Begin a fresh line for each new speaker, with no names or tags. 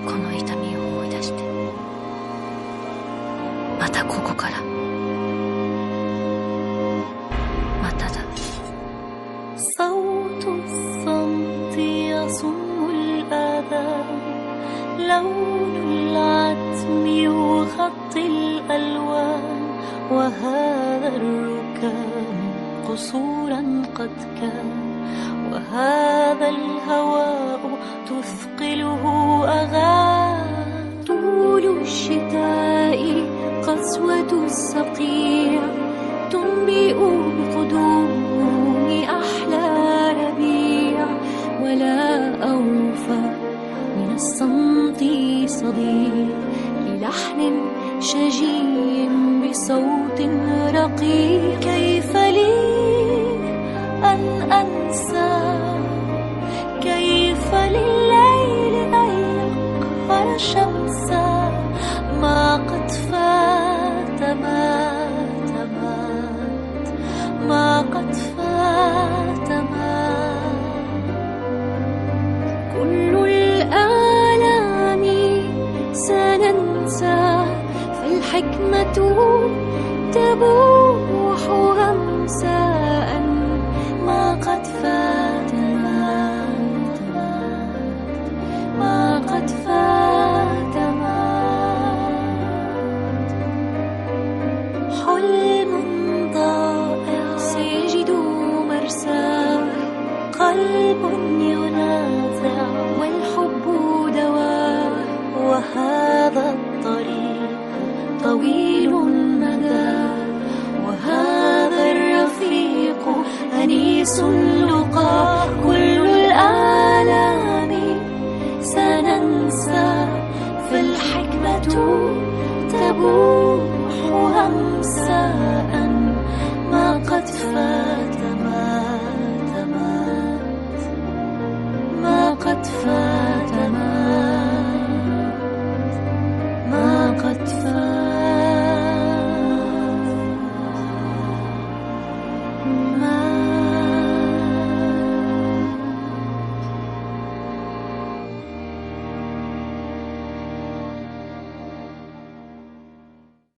この痛みを思い出して、またここからまただ。
صوت الصمت يصم الآذان، لون العتم يغطي الألوان، وهذا الركام قصورا قد كان، وهذا الهواء تثقله أغان. طول الشتاء قسوة الصقيع تنبئ بقدوم أحلى ربيع، ولا أوفى من الصمت صديق للحن شجي بصوت رقيق. كيف لي أن أنسى، كيف لليل أن يقهر شمسا، ما قد فات مات مات، ما قد فات مات. كل الآلام سننسى، فالحكمة تبوح غمساء، ما قد فات مات مات، ما قد فات مات. حلم ضائع سيجد مرساه، قلب ينازع والحب دواه، وهذا الطريق طويل المدى، وهذا الرفيق أنيس اللقاء. كل الآلام سننسى، فالحكمة تبوح همسا.